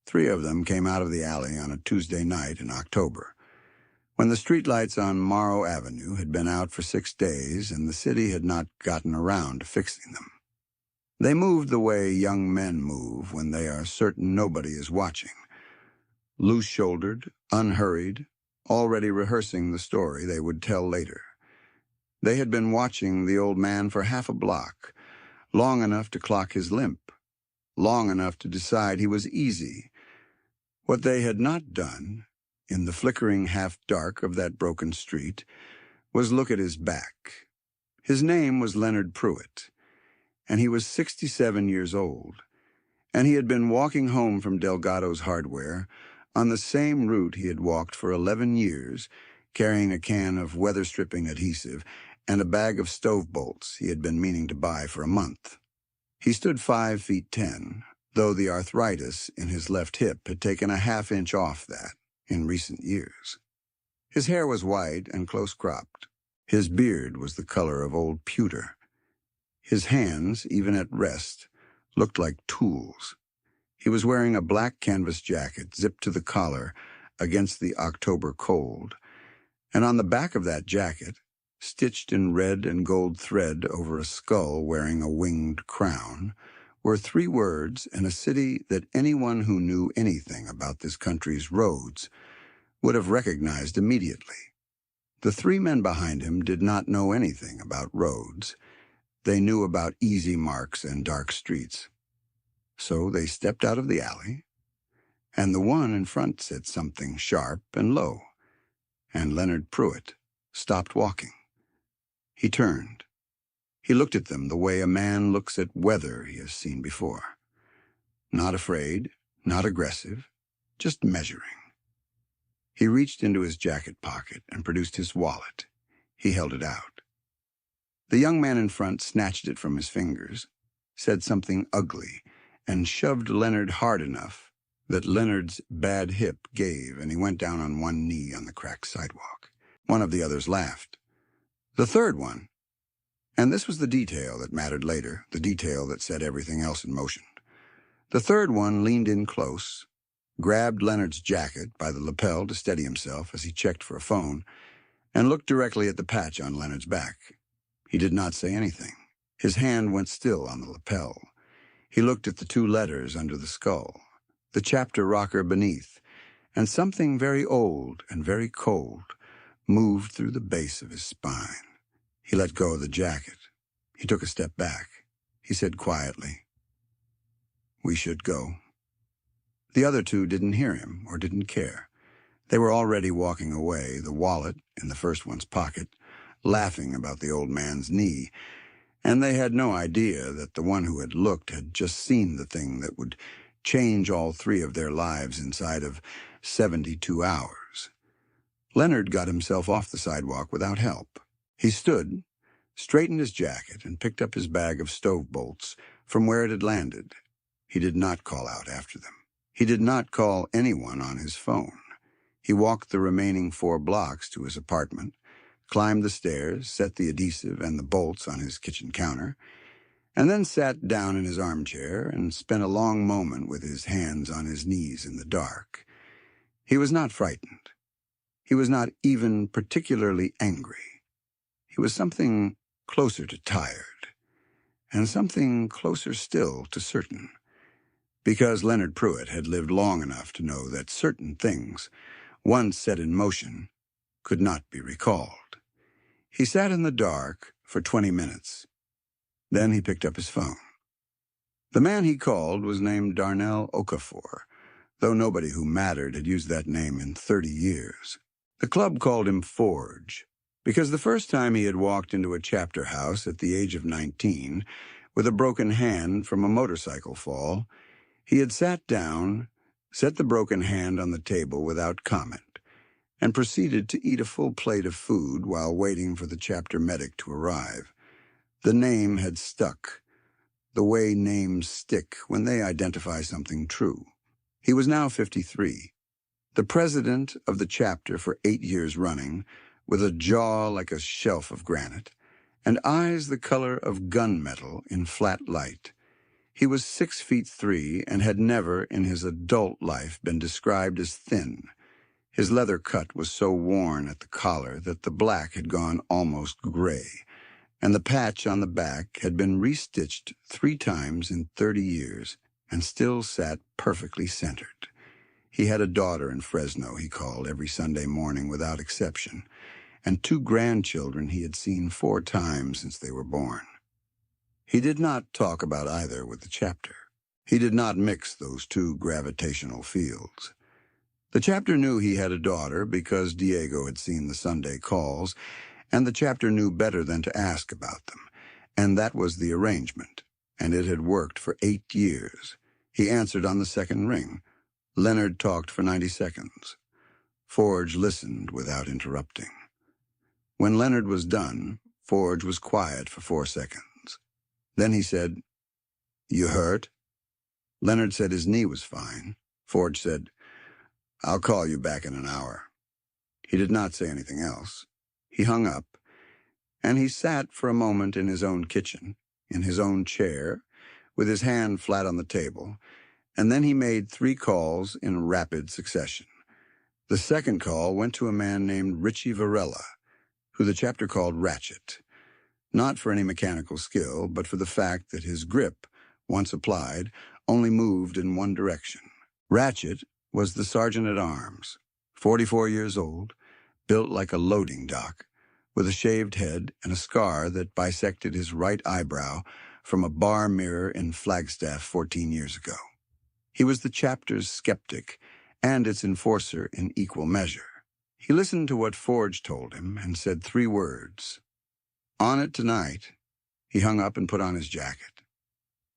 Three of them came out of the alley on a Tuesday night in October, when the streetlights on Morrow Avenue had been out for 6 days and the city had not gotten around to fixing them. They moved the way young men move when they are certain nobody is watching, loose-shouldered, unhurried, already rehearsing the story they would tell later. They had been watching the old man for half a block, long enough to clock his limp, long enough to decide he was easy. What they had not done, in the flickering half-dark of that broken street, was look at his back. His name was Leonard Pruitt, and he was 67 years old, and he had been walking home from Delgado's Hardware on the same route he had walked for 11 years, carrying a can of weather-stripping adhesive and a bag of stove bolts he had been meaning to buy for a month. He stood 5 feet 10, though the arthritis in his left hip had taken a half-inch off that in recent years. His hair was white and close-cropped. His beard was the color of old pewter. His hands, even at rest, looked like tools. He was wearing a black canvas jacket zipped to the collar against the October cold, and on the back of that jacket, stitched in red and gold thread over a skull wearing a winged crown, were 3 words in a city that anyone who knew anything about this country's roads would have recognized immediately. The 3 men behind him did not know anything about roads. They knew about easy marks and dark streets. So they stepped out of the alley, and the one in front said something sharp and low, and Leonard Pruitt stopped walking. He turned. He looked at them the way a man looks at weather he has seen before. Not afraid, not aggressive, just measuring. He reached into his jacket pocket and produced his wallet. He held it out. The young man in front snatched it from his fingers, said something ugly, and shoved Leonard hard enough that Leonard's bad hip gave and he went down on one knee on the cracked sidewalk. One of the others laughed. The third one, and this was the detail that mattered later, the detail that set everything else in motion. The third one leaned in close, grabbed Leonard's jacket by the lapel to steady himself as he checked for a phone, and looked directly at the patch on Leonard's back. He did not say anything. His hand went still on the lapel. He looked at the 2 letters under the skull, the chapter rocker beneath, and something very old and very cold moved through the base of his spine. He let go of the jacket. He took a step back. He said quietly, "We should go." The other 2 didn't hear him or didn't care. They were already walking away, the wallet in the first one's pocket, laughing about the old man's knee, and they had no idea that the one who had looked had just seen the thing that would change all 3 of their lives inside of 72 hours. Leonard got himself off the sidewalk without help. He stood, straightened his jacket, and picked up his bag of stove bolts from where it had landed. He did not call out after them. He did not call anyone on his phone. He walked the remaining 4 blocks to his apartment, climbed the stairs, set the adhesive and the bolts on his kitchen counter, and then sat down in his armchair and spent a long moment with his hands on his knees in the dark. He was not frightened. He was not even particularly angry. He was something closer to tired, and something closer still to certain, because Leonard Pruitt had lived long enough to know that certain things, once set in motion, could not be recalled. He sat in the dark for 20 minutes. Then he picked up his phone. The man he called was named Darnell Okafor, though nobody who mattered had used that name in 30 years. The club called him Forge, because the first time he had walked into a chapter house at the age of 19, with a broken hand from a motorcycle fall, he had sat down, set the broken hand on the table without comment, and proceeded to eat a full plate of food while waiting for the chapter medic to arrive. The name had stuck, the way names stick when they identify something true. He was now 53, the president of the chapter for 8 years running, with a jaw like a shelf of granite, and eyes the color of gunmetal in flat light. He was 6'3" and had never in his adult life been described as thin. His leather cut was so worn at the collar that the black had gone almost gray, and the patch on the back had been restitched 3 times in 30 years and still sat perfectly centered. He had a daughter in Fresno he called every Sunday morning without exception, and 2 grandchildren he had seen 4 times since they were born. He did not talk about either with the chapter. He did not mix those 2 gravitational fields. The chapter knew he had a daughter because Diego had seen the Sunday calls, and the chapter knew better than to ask about them, and that was the arrangement, and it had worked for 8 years. He answered on the second ring. Leonard talked for 90 seconds. Forge listened without interrupting. When Leonard was done, Forge was quiet for 4 seconds. Then he said, "You hurt?" Leonard said his knee was fine. Forge said, "I'll call you back in an hour." He did not say anything else. He hung up, and he sat for a moment in his own kitchen, in his own chair, with his hand flat on the table, and then he made 3 calls in rapid succession. The second call went to a man named Richie Varela, who the chapter called Ratchet, not for any mechanical skill, but for the fact that his grip, once applied, only moved in one direction. Ratchet was the sergeant-at-arms, 44 years old, built like a loading dock, with a shaved head and a scar that bisected his right eyebrow from a bar mirror in Flagstaff 14 years ago. He was the chapter's skeptic and its enforcer in equal measure. He listened to what Forge told him and said 3 words. "On it tonight." He hung up and put on his jacket.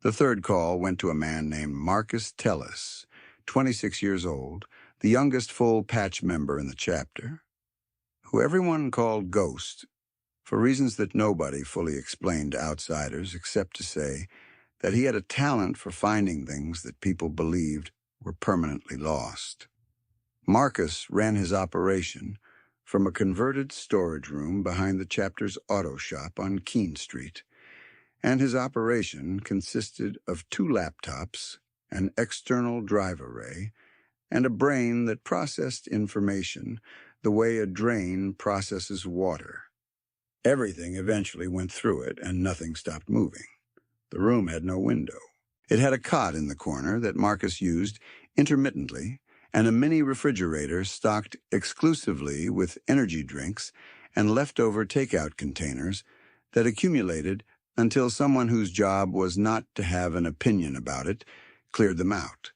The third call went to a man named Marcus Tellis, 26 years old, the youngest full-patch member in the chapter, who everyone called Ghost, for reasons that nobody fully explained to outsiders except to say that he had a talent for finding things that people believed were permanently lost. Marcus ran his operation from a converted storage room behind the chapter's auto shop on Keene Street, and his operation consisted of 2 laptops, an external drive array, and a brain that processed information the way a drain processes water. Everything eventually went through it, and nothing stopped moving. The room had no window. It had a cot in the corner that Marcus used intermittently, and a mini refrigerator stocked exclusively with energy drinks and leftover takeout containers that accumulated until someone whose job was not to have an opinion about it cleared them out.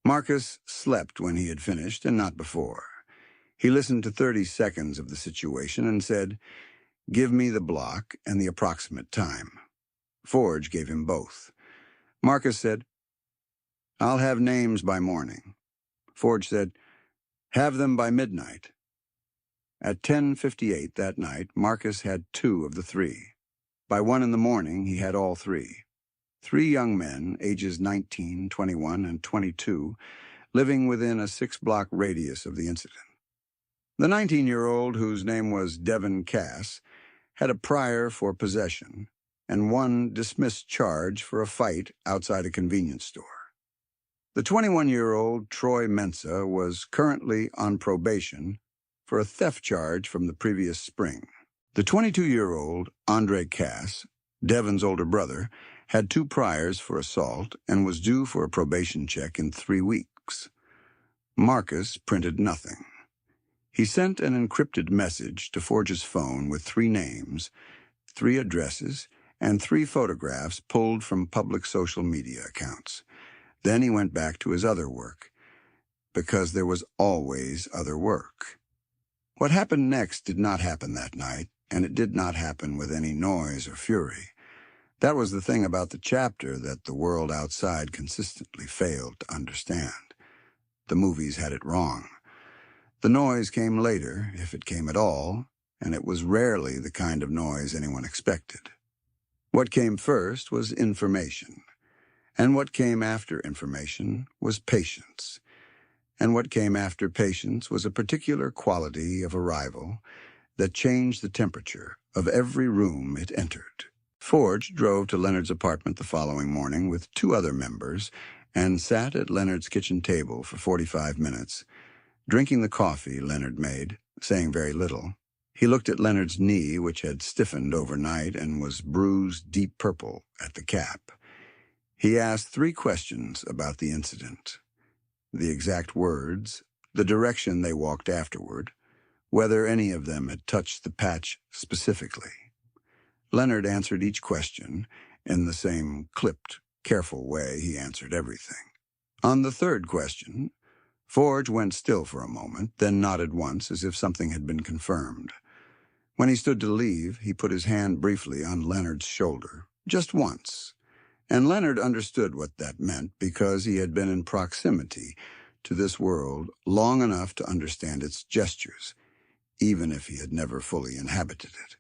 Marcus slept when he had finished and not before. He listened to 30 seconds of the situation and said, "Give me the block and the approximate time." Forge gave him both. Marcus said, "I'll have names by morning." Forge said, "Have them by midnight." At 10:58 that night, Marcus had 2 of the 3. By 1 in the morning, he had all 3. 3 young men, ages 19, 21, and 22, living within a 6-block radius of the incident. The 19-year-old, whose name was Devin Cass, had a prior for possession and 1 dismissed charge for a fight outside a convenience store. The 21-year-old Troy Mensa was currently on probation for a theft charge from the previous spring. The 22-year-old Andre Cass, Devin's older brother, had 2 priors for assault and was due for a probation check in 3 weeks. Marcus printed nothing. He sent an encrypted message to Forge's phone with 3 names, 3 addresses, and 3 photographs pulled from public social media accounts. Then he went back to his other work, because there was always other work. What happened next did not happen that night, and it did not happen with any noise or fury. That was the thing about the chapter that the world outside consistently failed to understand. The movies had it wrong. The noise came later, if it came at all, and it was rarely the kind of noise anyone expected. What came first was information. And what came after information was patience. And what came after patience was a particular quality of arrival that changed the temperature of every room it entered. Forge drove to Leonard's apartment the following morning with two other members and sat at Leonard's kitchen table for 45 minutes, drinking the coffee Leonard made, saying very little. He looked at Leonard's knee, which had stiffened overnight and was bruised deep purple at the cap. He asked 3 questions about the incident: the exact words, the direction they walked afterward, whether any of them had touched the patch specifically. Leonard answered each question in the same clipped, careful way he answered everything. On the 3rd question, Forge went still for a moment, then nodded once as if something had been confirmed. When he stood to leave, he put his hand briefly on Leonard's shoulder, just once, and Leonard understood what that meant because he had been in proximity to this world long enough to understand its gestures, even if he had never fully inhabited it.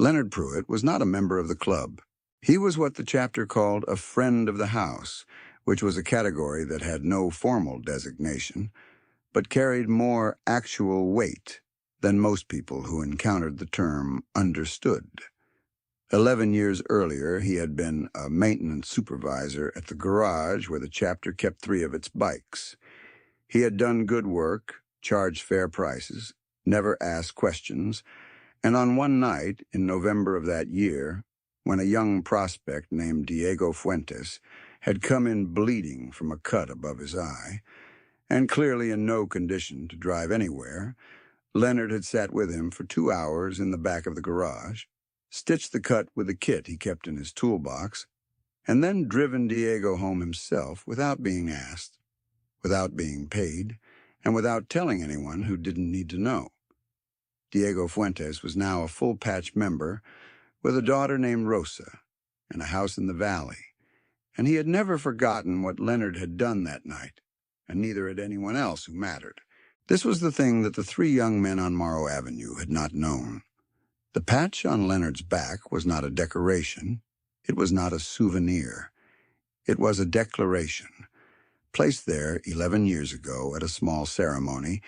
Leonard Pruitt was not a member of the club. He was what the chapter called a friend of the house, which was a category that had no formal designation, but carried more actual weight than most people who encountered the term understood. 11 years earlier, he had been a maintenance supervisor at the garage where the chapter kept 3 of its bikes. He had done good work, charged fair prices, never asked questions, and on one night in November of that year, when a young prospect named Diego Fuentes had come in bleeding from a cut above his eye, and clearly in no condition to drive anywhere, Leonard had sat with him for 2 hours in the back of the garage, stitched the cut with a kit he kept in his toolbox, and then driven Diego home himself without being asked, without being paid, and without telling anyone who didn't need to know. Diego Fuentes was now a full-patch member with a daughter named Rosa and a house in the valley, and he had never forgotten what Leonard had done that night, and neither had anyone else who mattered. This was the thing that the 3 young men on Morrow Avenue had not known. The patch on Leonard's back was not a decoration. It was not a souvenir. It was a declaration, placed there 11 years ago at a small ceremony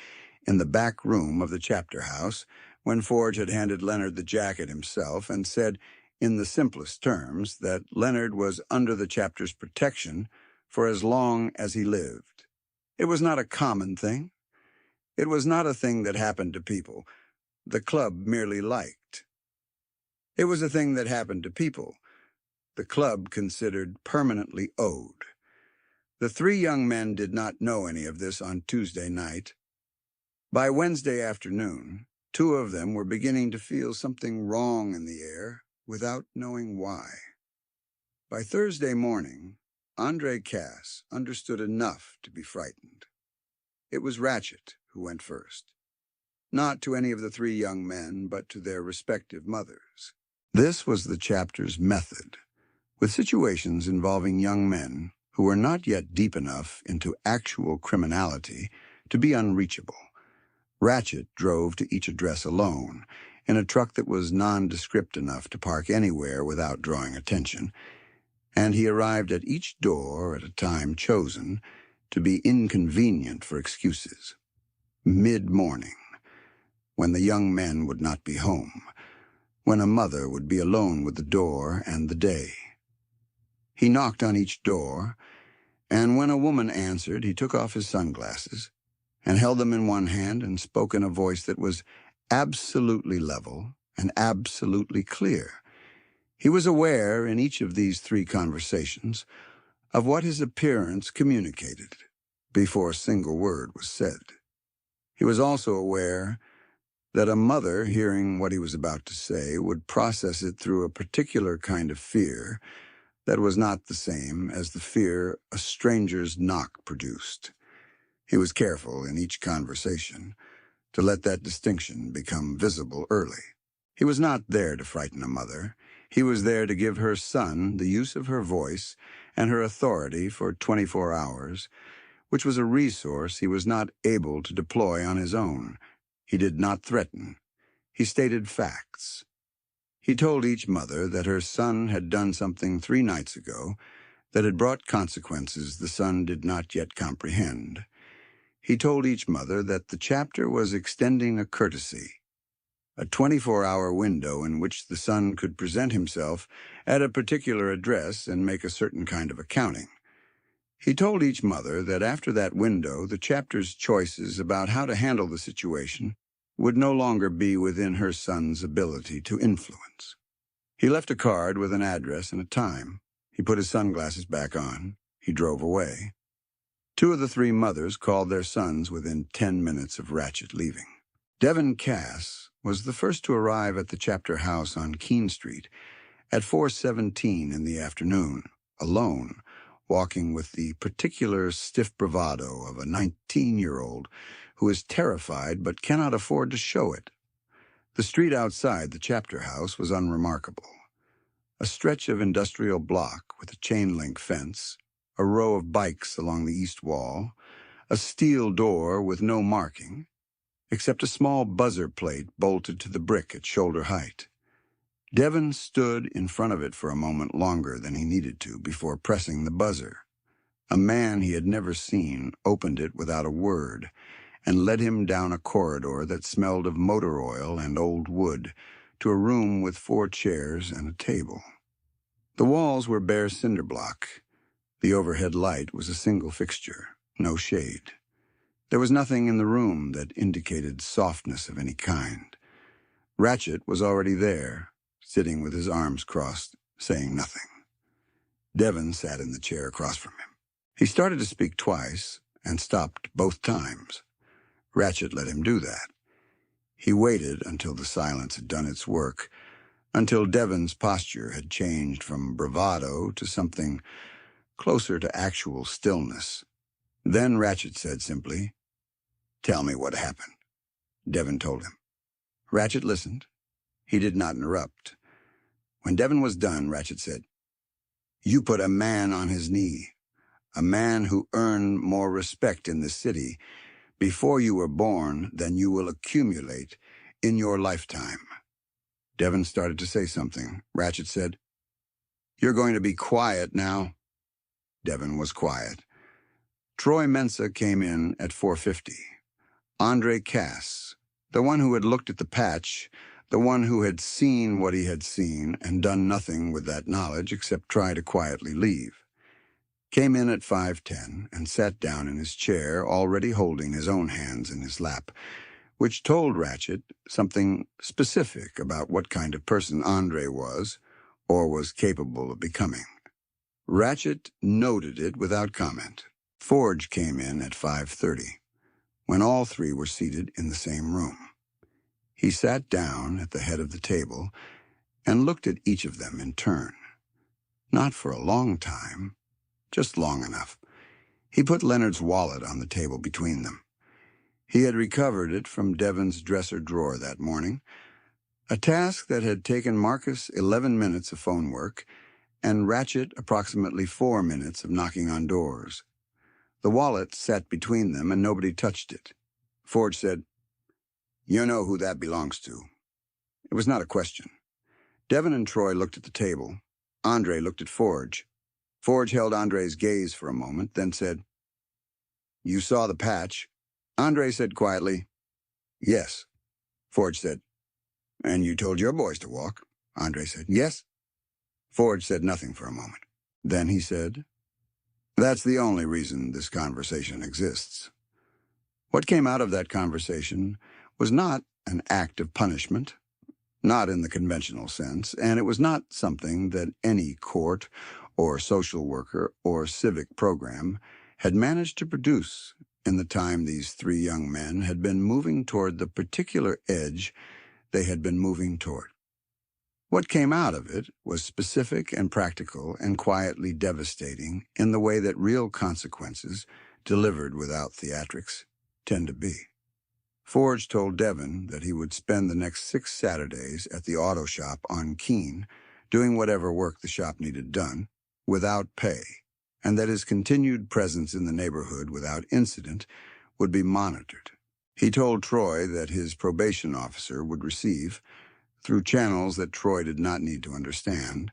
in the back room of the chapter house when Forge had handed Leonard the jacket himself and said, in the simplest terms, that Leonard was under the chapter's protection for as long as he lived. It was not a common thing. It was not a thing that happened to people the club merely liked. It was a thing that happened to people the club considered permanently owed. The 3 young men did not know any of this on Tuesday night. By Wednesday afternoon, 2 of them were beginning to feel something wrong in the air without knowing why. By Thursday morning, Andre Cass understood enough to be frightened. It was Ratchet who went first, not to any of the 3 young men, but to their respective mothers. This was the chapter's method, with situations involving young men who were not yet deep enough into actual criminality to be unreachable. Ratchet drove to each address alone, in a truck that was nondescript enough to park anywhere without drawing attention, and he arrived at each door at a time chosen to be inconvenient for excuses. Mid-morning, when the young men would not be home, when a mother would be alone with the door and the day. He knocked on each door, and when a woman answered, he took off his sunglasses and held them in one hand and spoke in a voice that was absolutely level and absolutely clear. He was aware in each of these 3 conversations of what his appearance communicated before a single word was said. He was also aware that a mother, hearing what he was about to say, would process it through a particular kind of fear that was not the same as the fear a stranger's knock produced. He was careful in each conversation to let that distinction become visible early. He was not there to frighten a mother. He was there to give her son the use of her voice and her authority for 24 hours, which was a resource he was not able to deploy on his own. He did not threaten. He stated facts. He told each mother that her son had done something 3 nights ago that had brought consequences the son did not yet comprehend. He told each mother that the chapter was extending a courtesy a 24-hour window in which the son could present himself at a particular address and make a certain kind of accounting. He told each mother that after that window, the chapter's choices about how to handle the situation would no longer be within her son's ability to influence. He left a card with an address and a time. He put his sunglasses back on. He drove away. 2 of the 3 mothers called their sons within 10 minutes of Ratchet leaving. Devin Cass was the first to arrive at the chapter house on Keene Street at 4:17 in the afternoon, alone, walking with the particular stiff bravado of a 19-year-old who is terrified but cannot afford to show it. The street outside the chapter house was unremarkable. A stretch of industrial block with a chain-link fence, a row of bikes along the east wall, a steel door with no marking, except a small buzzer plate bolted to the brick at shoulder height. Devin stood in front of it for a moment longer than he needed to before pressing the buzzer. A man he had never seen opened it without a word and led him down a corridor that smelled of motor oil and old wood to a room with 4 chairs and a table. The walls were bare cinder block. The overhead light was a single fixture, no shade. There was nothing in the room that indicated softness of any kind. Ratchet was already there, sitting with his arms crossed, saying nothing. Devin sat in the chair across from him. He started to speak twice and stopped both times. Ratchet let him do that. He waited until the silence had done its work, until Devin's posture had changed from bravado to something closer to actual stillness. Then Ratchet said simply, "Tell me what happened." Devin told him. Ratchet listened. He did not interrupt. When Devin was done, Ratchet said, "You put a man on his knee, a man who earned more respect in the city before you were born than you will accumulate in your lifetime." Devin started to say something. Ratchet said, "You're going to be quiet now." Devin was quiet. Troy Mensa came in at 4:50. Andre Cass, the one who had looked at the patch, the one who had seen what he had seen and done nothing with that knowledge except try to quietly leave, came in at 5:10 and sat down in his chair, already holding his own hands in his lap, which told Ratchet something specific about what kind of person Andre was or was capable of becoming. Ratchet noted it without comment. Forge came in at 5:30, when all 3 were seated in the same room. He sat down at the head of the table and looked at each of them in turn. Not for a long time, just long enough. He put Leonard's wallet on the table between them. He had recovered it from Devin's dresser drawer that morning, a task that had taken Marcus 11 minutes of phone work and Ratchet approximately 4 minutes of knocking on doors. The wallet sat between them and nobody touched it. Forge said, "You know who that belongs to." It was not a question. Devin and Troy looked at the table. Andre looked at Forge. Forge held Andre's gaze for a moment, then said, "You saw the patch?" Andre said quietly, "Yes." Forge said, "And you told your boys to walk?" Andre said, "Yes." Forge said nothing for a moment. Then he said, "That's the only reason this conversation exists." What came out of that conversation was not an act of punishment, not in the conventional sense, and it was not something that any court or social worker or civic program had managed to produce in the time these 3 young men had been moving toward the particular edge they had been moving toward. What came out of it was specific and practical and quietly devastating in the way that real consequences, delivered without theatrics, tend to be. Forge told Devin that he would spend the next 6 Saturdays at the auto shop on Keene, doing whatever work the shop needed done, without pay, and that his continued presence in the neighborhood without incident would be monitored. He told Troy that his probation officer would receive, through channels that Troy did not need to understand,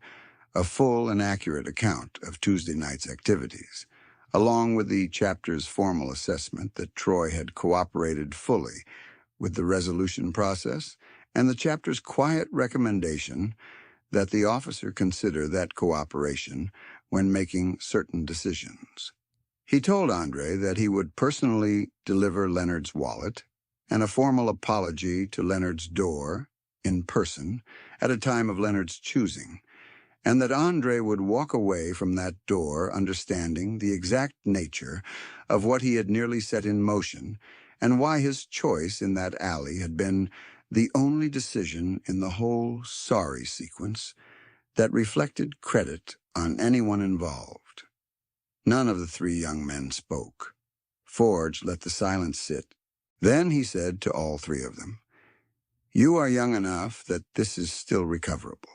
a full and accurate account of Tuesday night's activities, along with the chapter's formal assessment that Troy had cooperated fully with the resolution process and the chapter's quiet recommendation that the officer consider that cooperation when making certain decisions. He told Andre that he would personally deliver Leonard's wallet and a formal apology to Leonard's door in person at a time of Leonard's choosing, and that Andre would walk away from that door understanding the exact nature of what he had nearly set in motion and why his choice in that alley had been the only decision in the whole sorry sequence that reflected credit on anyone involved. None of the three young men spoke. Forge let the silence sit. Then he said to all three of them, "You are young enough that this is still recoverable.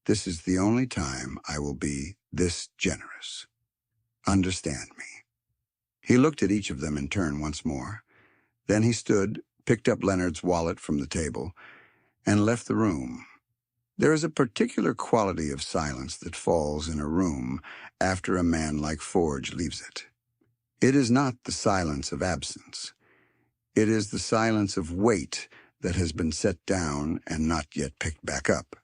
This is the only time I will be this generous. Understand me." He looked at each of them in turn once more. Then he stood, picked up Leonard's wallet from the table, and left the room. There is a particular quality of silence that falls in a room after a man like Forge leaves it. It is not the silence of absence. It is the silence of weight that has been set down and not yet picked back up.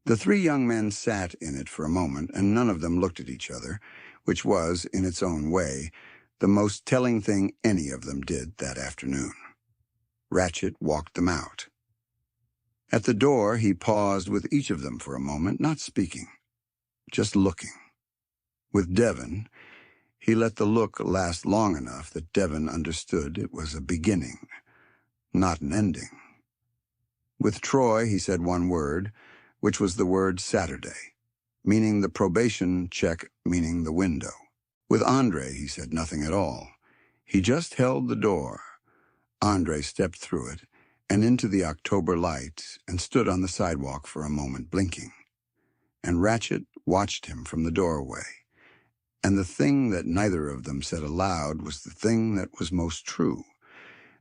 The three young men sat in it for a moment, and none of them looked at each other, which was, in its own way, the most telling thing any of them did that afternoon. Ratchet walked them out. At the door, he paused with each of them for a moment, not speaking, just looking. With Devon, he let the look last long enough that Devon understood it was a beginning, not an ending. With Troy, he said one word, which was the word Saturday, meaning the probation check, meaning the window. With Andre, he said nothing at all. He just held the door. Andre stepped through it and into the October light and stood on the sidewalk for a moment, blinking. And Ratchet watched him from the doorway. And the thing that neither of them said aloud was the thing that was most true,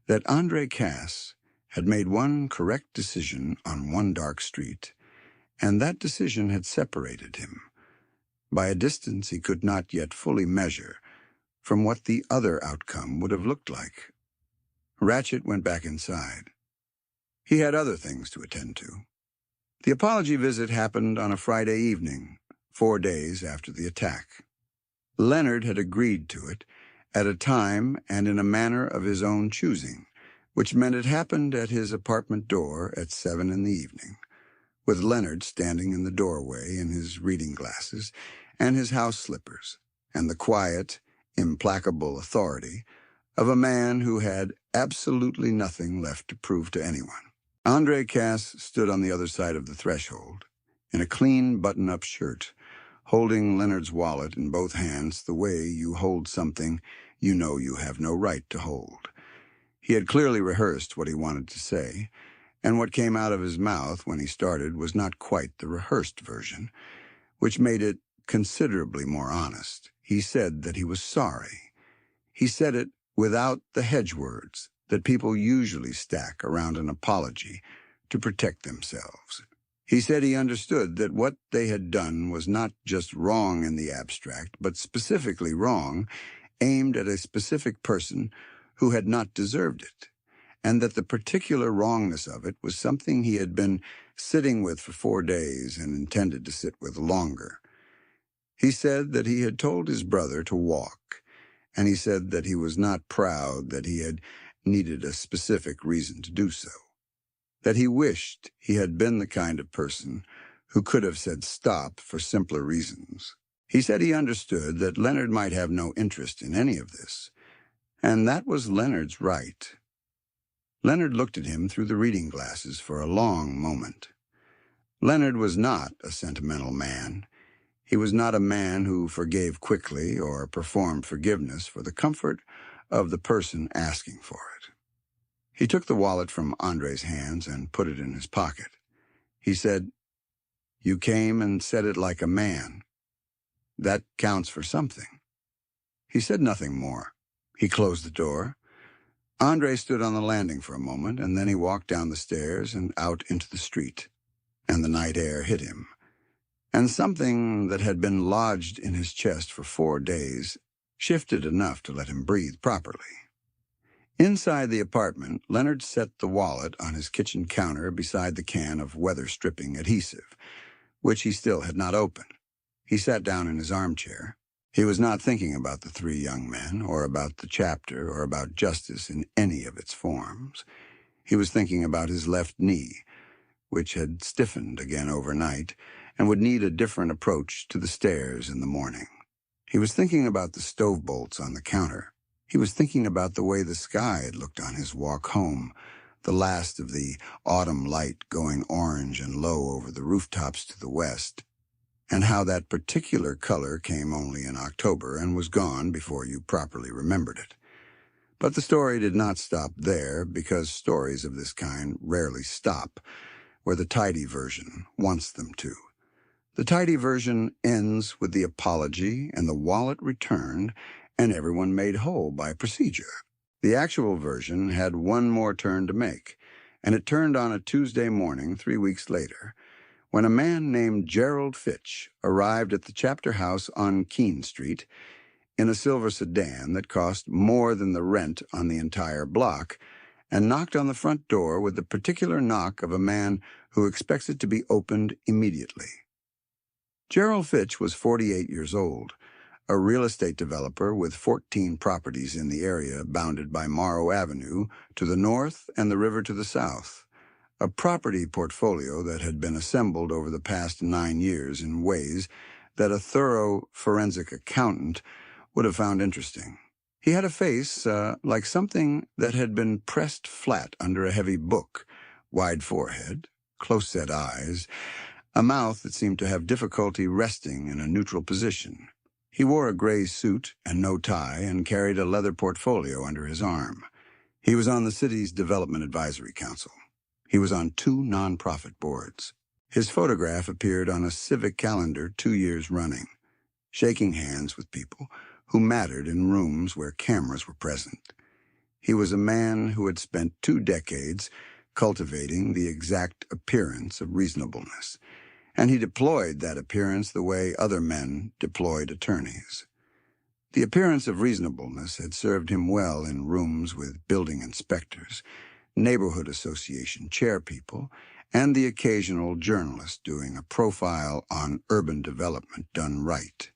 that Andre Cass had made one correct decision on one dark street, and that decision had separated him, by a distance he could not yet fully measure, from what the other outcome would have looked like. Ratchet went back inside. He had other things to attend to. The apology visit happened on a Friday evening, 4 days after the attack. Leonard had agreed to it at a time and in a manner of his own choosing, which meant it happened at his apartment door at 7 in the evening, with Leonard standing in the doorway in his reading glasses and his house slippers, and the quiet, implacable authority of a man who had absolutely nothing left to prove to anyone. Andre Cass stood on the other side of the threshold, in a clean button-up shirt, holding Leonard's wallet in both hands the way you hold something you know you have no right to hold. He had clearly rehearsed what he wanted to say, and what came out of his mouth when he started was not quite the rehearsed version, which made it considerably more honest. He said that he was sorry. He said it without the hedge words that people usually stack around an apology to protect themselves. He said he understood that what they had done was not just wrong in the abstract, but specifically wrong, aimed at a specific person who had not deserved it, and that the particular wrongness of it was something he had been sitting with for 4 days and intended to sit with longer. He said that he had told his brother to walk, and he said that he was not proud that he had needed a specific reason to do so, that he wished he had been the kind of person who could have said stop for simpler reasons. He said he understood that Leonard might have no interest in any of this, and that was Leonard's right. Leonard looked at him through the reading glasses for a long moment. Leonard was not a sentimental man. He was not a man who forgave quickly or performed forgiveness for the comfort of the person asking for it. He took the wallet from Andre's hands and put it in his pocket. He said, "You came and said it like a man. That counts for something." He said nothing more. He closed the door. Andre stood on the landing for a moment, and then he walked down the stairs and out into the street, and the night air hit him. And something that had been lodged in his chest for 4 days shifted enough to let him breathe properly. Inside the apartment, Leonard set the wallet on his kitchen counter beside the can of weather-stripping adhesive, which he still had not opened. He sat down in his armchair. He was not thinking about the three young men, or about the chapter, or about justice in any of its forms. He was thinking about his left knee, which had stiffened again overnight and would need a different approach to the stairs in the morning. He was thinking about the stove bolts on the counter. He was thinking about the way the sky had looked on his walk home, the last of the autumn light going orange and low over the rooftops to the west, and how that particular color came only in October and was gone before you properly remembered it. But the story did not stop there, because stories of this kind rarely stop where the tidy version wants them to. The tidy version ends with the apology and the wallet returned and everyone made whole by procedure. The actual version had one more turn to make, and it turned on a Tuesday morning 3 weeks later, when a man named Gerald Fitch arrived at the chapter house on Keene Street in a silver sedan that cost more than the rent on the entire block, and knocked on the front door with the particular knock of a man who expects it to be opened immediately. Gerald Fitch was 48 years old, a real estate developer with 14 properties in the area bounded by Morrow Avenue to the north and the river to the south, a property portfolio that had been assembled over the past 9 years in ways that a thorough forensic accountant would have found interesting. He had a face like something that had been pressed flat under a heavy book, wide forehead, close-set eyes, a mouth that seemed to have difficulty resting in a neutral position. He wore a gray suit and no tie and carried a leather portfolio under his arm. He was on the city's Development Advisory Council. He was on 2 nonprofit boards. His photograph appeared on a civic calendar 2 years running, shaking hands with people who mattered in rooms where cameras were present. He was a man who had spent 2 decades cultivating the exact appearance of reasonableness, and he deployed that appearance the way other men deployed attorneys. The appearance of reasonableness had served him well in rooms with building inspectors, neighborhood association chairpeople, and the occasional journalist doing a profile on urban development done right.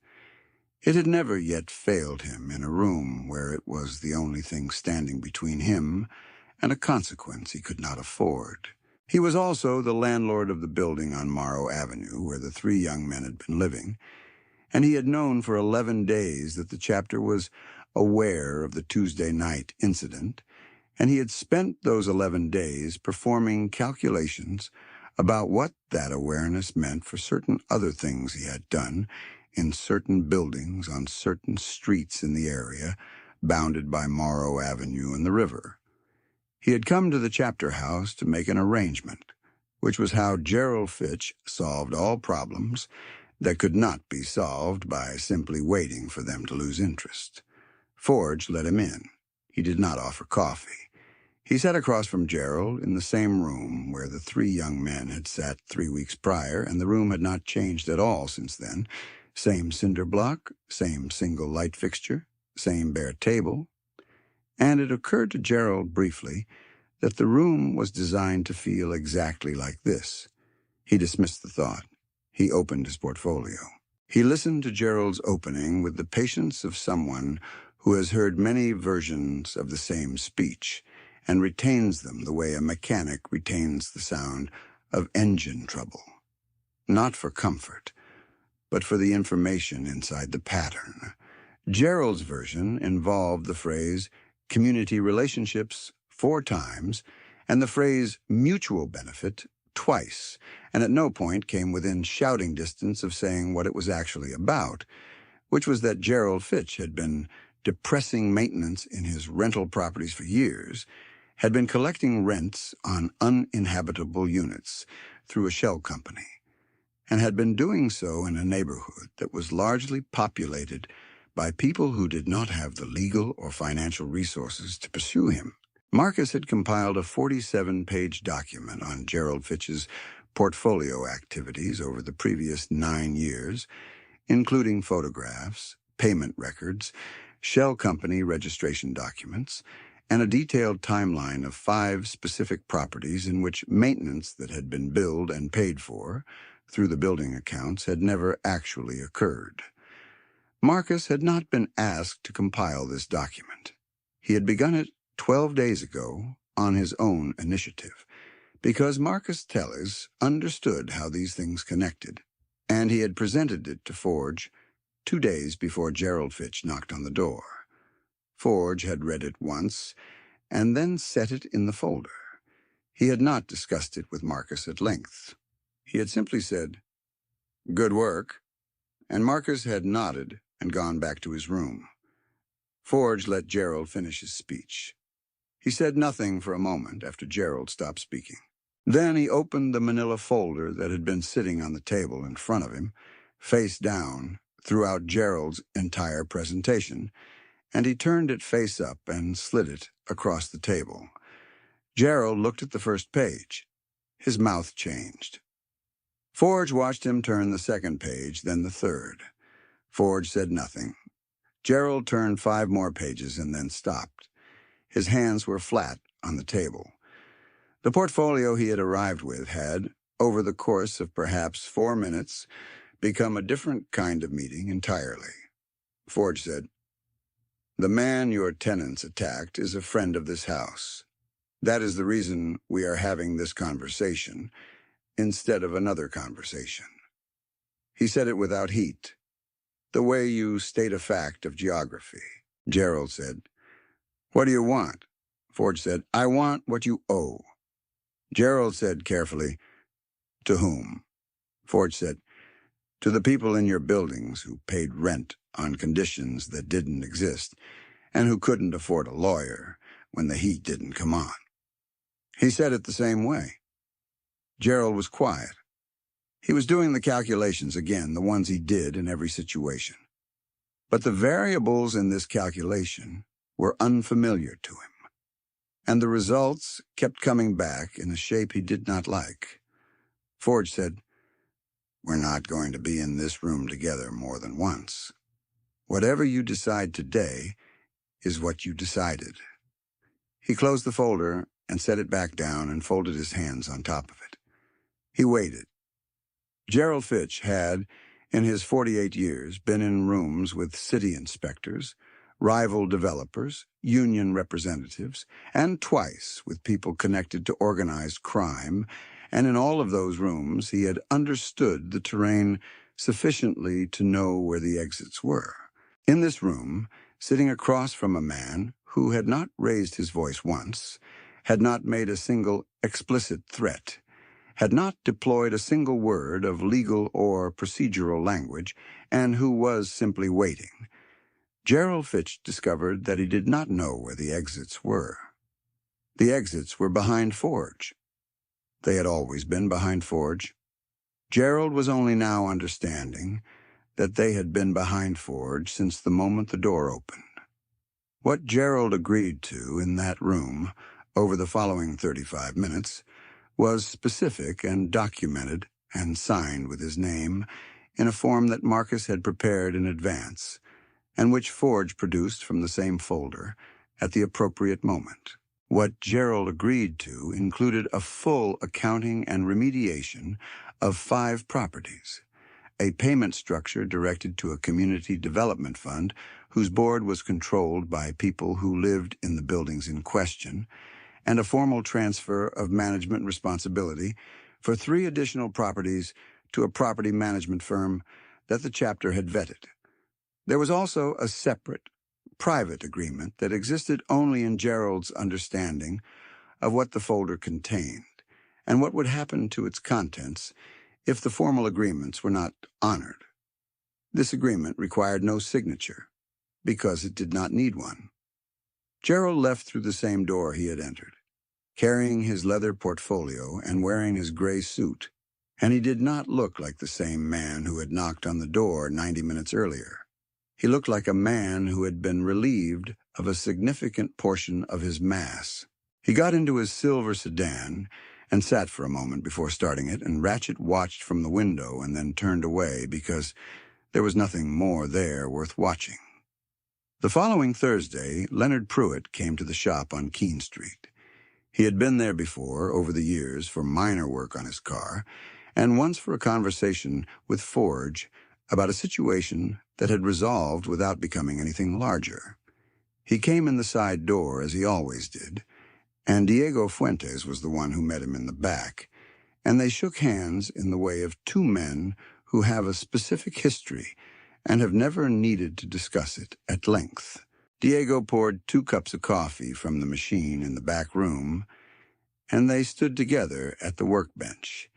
It had never yet failed him in a room where it was the only thing standing between him and a consequence he could not afford. He was also the landlord of the building on Morrow Avenue where the 3 young men had been living, and he had known for 11 days that the chapter was aware of the Tuesday night incident, and he had spent those 11 days performing calculations about what that awareness meant for certain other things he had done in certain buildings on certain streets in the area bounded by Morrow Avenue and the river. He had come to the chapter house to make an arrangement, which was how Gerald Fitch solved all problems that could not be solved by simply waiting for them to lose interest. Forge let him in. He did not offer coffee. He sat across from Gerald in the same room where the 3 young men had sat 3 weeks prior, and the room had not changed at all since then. Same cinder block, same single light fixture, same bare table. And it occurred to Gerald briefly that the room was designed to feel exactly like this. He dismissed the thought. He opened his portfolio. He listened to Gerald's opening with the patience of someone who has heard many versions of the same speech and retains them the way a mechanic retains the sound of engine trouble. Not for comfort, but for the information inside the pattern. Gerald's version involved the phrase community relationships 4 times and the phrase mutual benefit twice, and at no point came within shouting distance of saying what it was actually about, which was that Gerald Fitch had been depressing maintenance in his rental properties for years, had been collecting rents on uninhabitable units through a shell company, and had been doing so in a neighborhood that was largely populated by people who did not have the legal or financial resources to pursue him. Marcus had compiled a 47-page document on Gerald Fitch's portfolio activities over the previous 9 years, including photographs, payment records, shell company registration documents, and a detailed timeline of 5 specific properties in which maintenance that had been billed and paid for through the building accounts had never actually occurred. Marcus had not been asked to compile this document. He had begun it 12 days ago on his own initiative, because Marcus Telles understood how these things connected, and he had presented it to Forge 2 days before Gerald Fitch knocked on the door. Forge had read it once, and then set it in the folder. He had not discussed it with Marcus at length. He had simply said, "Good work," and Marcus had nodded and gone back to his room. Forge let Gerald finish his speech. He said nothing for a moment after Gerald stopped speaking. Then he opened the manila folder that had been sitting on the table in front of him, face down, throughout Gerald's entire presentation, and he turned it face up and slid it across the table. Gerald looked at the first page. His mouth changed. Forge watched him turn the second page, then the third. Forge said nothing. Gerald turned 5 more pages and then stopped. His hands were flat on the table. The portfolio he had arrived with had, over the course of perhaps 4 minutes, become a different kind of meeting entirely. Forge said, "The man your tenants attacked is a friend of this house. That is the reason we are having this conversation instead of another conversation." He said it without heat, the way you state a fact of geography. Gerald said, "What do you want?" Forge said, "I want what you owe." Gerald said carefully, "To whom?" Forge said, "To the people in your buildings who paid rent on conditions that didn't exist and who couldn't afford a lawyer when the heat didn't come on." He said it the same way. Gerald was quiet. He was doing the calculations again, the ones he did in every situation. But the variables in this calculation were unfamiliar to him, and the results kept coming back in a shape he did not like. Forge said, "We're not going to be in this room together more than once. Whatever you decide today is what you decided." He closed the folder and set it back down and folded his hands on top of it. He waited. Gerald Fitch had, in his 48 years, been in rooms with city inspectors, rival developers, union representatives, and twice with people connected to organized crime, and in all of those rooms he had understood the terrain sufficiently to know where the exits were. In this room, sitting across from a man who had not raised his voice once, had not made a single explicit threat, had not deployed a single word of legal or procedural language, and who was simply waiting, Gerald Fitch discovered that he did not know where the exits were. The exits were behind Forge. They had always been behind Forge. Gerald was only now understanding that they had been behind Forge since the moment the door opened. What Gerald agreed to in that room over the following 35 minutes was specific and documented and signed with his name in a form that Marcus had prepared in advance, and which Forge produced from the same folder at the appropriate moment. What Gerald agreed to included a full accounting and remediation of 5 properties, a payment structure directed to a community development fund whose board was controlled by people who lived in the buildings in question, and a formal transfer of management responsibility for 3 additional properties to a property management firm that the chapter had vetted. There was also a separate, private agreement that existed only in Gerald's understanding of what the folder contained and what would happen to its contents if the formal agreements were not honored. This agreement required no signature because it did not need one. Gerald left through the same door he had entered, carrying his leather portfolio and wearing his gray suit, and he did not look like the same man who had knocked on the door 90 minutes earlier. He looked like a man who had been relieved of a significant portion of his mass. He got into his silver sedan and sat for a moment before starting it, and Ratchet watched from the window and then turned away because there was nothing more there worth watching. The following Thursday, Leonard Pruitt came to the shop on Keene Street. He had been there before, over the years, for minor work on his car, and once for a conversation with Forge about a situation that had resolved without becoming anything larger. He came in the side door, as he always did, and Diego Fuentes was the one who met him in the back, and they shook hands in the way of two men who have a specific history and have never needed to discuss it at length. Diego poured 2 cups of coffee from the machine in the back room, and they stood together at the workbench.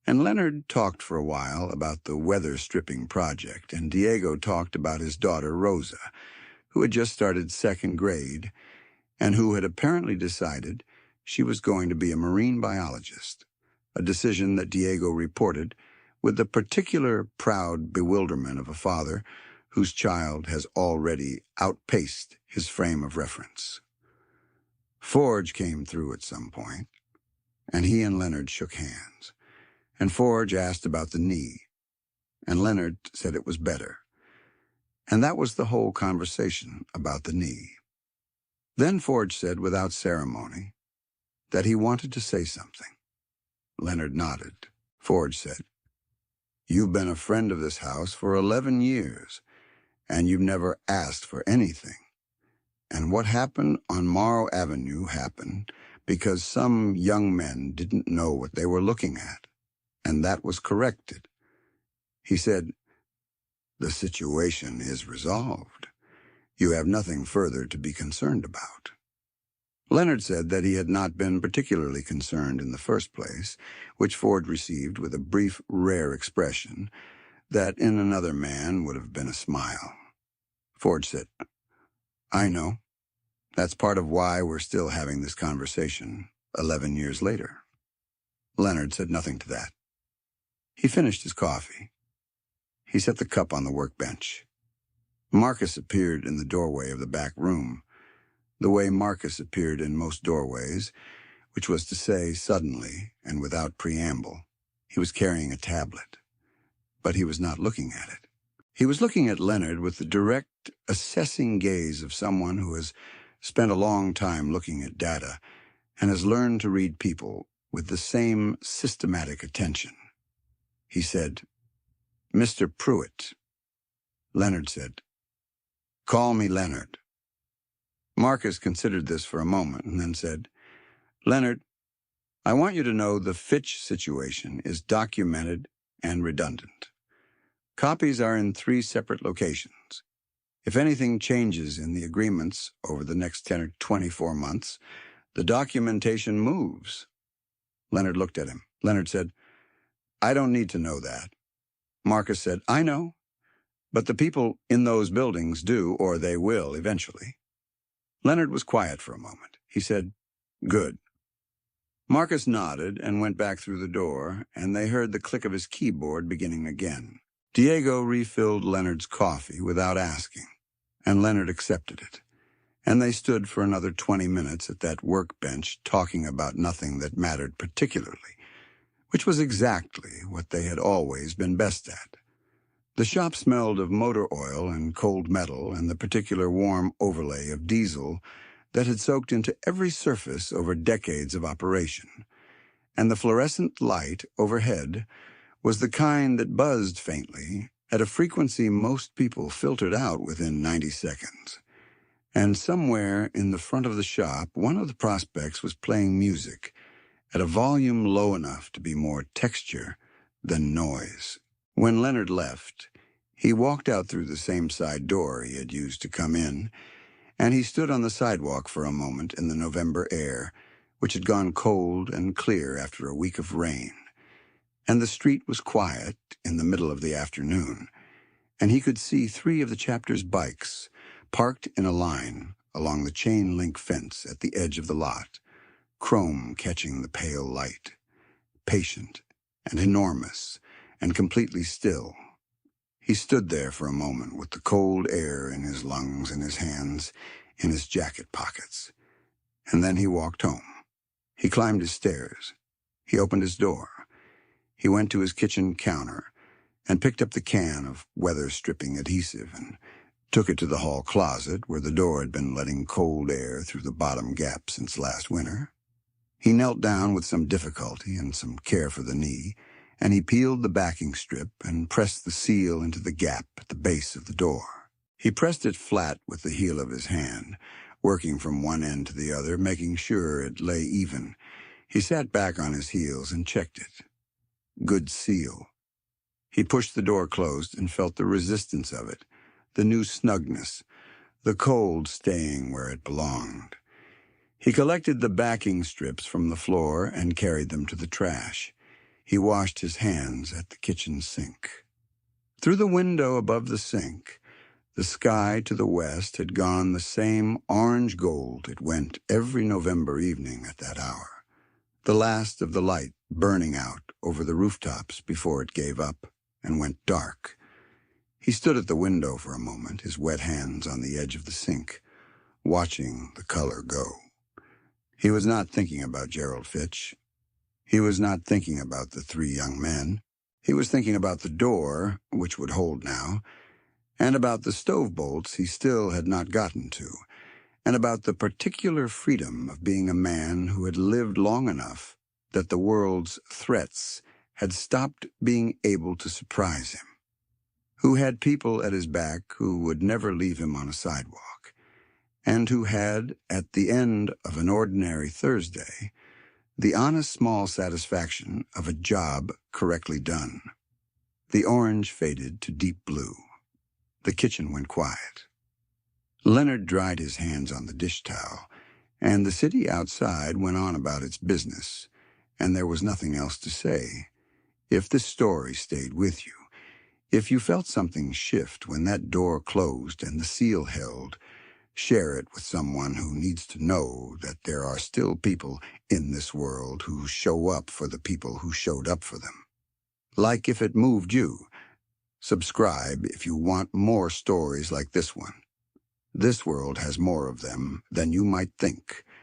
And Leonard talked for a while about the weather stripping project, and Diego talked about his daughter Rosa, who had just started 2nd grade, and who had apparently decided she was going to be a marine biologist, a decision that Diego reported with the particular proud bewilderment of a father whose child has already outpaced his frame of reference. Forge came through at some point, and he and Leonard shook hands, and Forge asked about the knee, and Leonard said it was better. And that was the whole conversation about the knee. Then Forge said, without ceremony, that he wanted to say something. Leonard nodded. Forge said, "You've been a friend of this house for 11 years, and you've never asked for anything. And what happened on Morrow Avenue happened because some young men didn't know what they were looking at, and that was corrected." He said, "The situation is resolved. You have nothing further to be concerned about." Leonard said that he had not been particularly concerned in the first place, which Ford received with a brief, rare expression that in another man would have been a smile. Ford said, "I know. That's part of why we're still having this conversation 11 years later." Leonard said nothing to that. He finished his coffee. He set the cup on the workbench. Marcus appeared in the doorway of the back room, the way Marcus appeared in most doorways, which was to say, suddenly and without preamble. He was carrying a tablet, but he was not looking at it. He was looking at Leonard with the direct, assessing gaze of someone who has spent a long time looking at data and has learned to read people with the same systematic attention. He said, "Mr. Pruitt." Leonard said, "Call me Leonard." Marcus considered this for a moment and then said, "Leonard, I want you to know the Fitch situation is documented and redundant. Copies are in 3 separate locations. If anything changes in the agreements over the next 10 or 24 months, the documentation moves." Leonard looked at him. Leonard said, "I don't need to know that." Marcus said, "I know, but the people in those buildings do, or they will eventually." Leonard was quiet for a moment. He said, "Good." Marcus nodded and went back through the door, and they heard the click of his keyboard beginning again. Diego refilled Leonard's coffee without asking, and Leonard accepted it. And they stood for another 20 minutes at that workbench talking about nothing that mattered particularly, which was exactly what they had always been best at. The shop smelled of motor oil and cold metal and the particular warm overlay of diesel that had soaked into every surface over decades of operation, and the fluorescent light overhead was the kind that buzzed faintly at a frequency most people filtered out within 90 seconds. And somewhere in the front of the shop, one of the prospects was playing music at a volume low enough to be more texture than noise. When Leonard left, he walked out through the same side door he had used to come in, and he stood on the sidewalk for a moment in the November air, which had gone cold and clear after a week of rain. And the street was quiet in the middle of the afternoon, and he could see 3 of the chapter's bikes parked in a line along the chain-link fence at the edge of the lot, chrome catching the pale light, patient and enormous and completely still. He stood there for a moment with the cold air in his lungs and his hands in his jacket pockets, and then he walked home. He climbed his stairs. He opened his door. He went to his kitchen counter and picked up the can of weather-stripping adhesive and took it to the hall closet where the door had been letting cold air through the bottom gap since last winter. He knelt down with some difficulty and some care for the knee, and he peeled the backing strip and pressed the seal into the gap at the base of the door. He pressed it flat with the heel of his hand, working from one end to the other, making sure it lay even. He sat back on his heels and checked it. Good seal. He pushed the door closed and felt the resistance of it, the new snugness, the cold staying where it belonged. He collected the backing strips from the floor and carried them to the trash. He washed his hands at the kitchen sink. Through the window above the sink, the sky to the west had gone the same orange gold it went every November evening at that hour, the last of the light burning out over the rooftops before it gave up and went dark. He stood at the window for a moment, his wet hands on the edge of the sink, watching the color go. He was not thinking about Gerald Fitch. He was not thinking about the three young men. He was thinking about the door, which would hold now, and about the stove bolts he still had not gotten to, and about the particular freedom of being a man who had lived long enough that the world's threats had stopped being able to surprise him, who had people at his back who would never leave him on a sidewalk, and who had, at the end of an ordinary Thursday, the honest small satisfaction of a job correctly done. The orange faded to deep blue. The kitchen went quiet. Leonard dried his hands on the dish towel, and the city outside went on about its business, and there was nothing else to say. If this story stayed with you, if you felt something shift when that door closed and the seal held, share it with someone who needs to know that there are still people in this world who show up for the people who showed up for them. Like if it moved you, subscribe if you want more stories like this one. This world has more of them than you might think.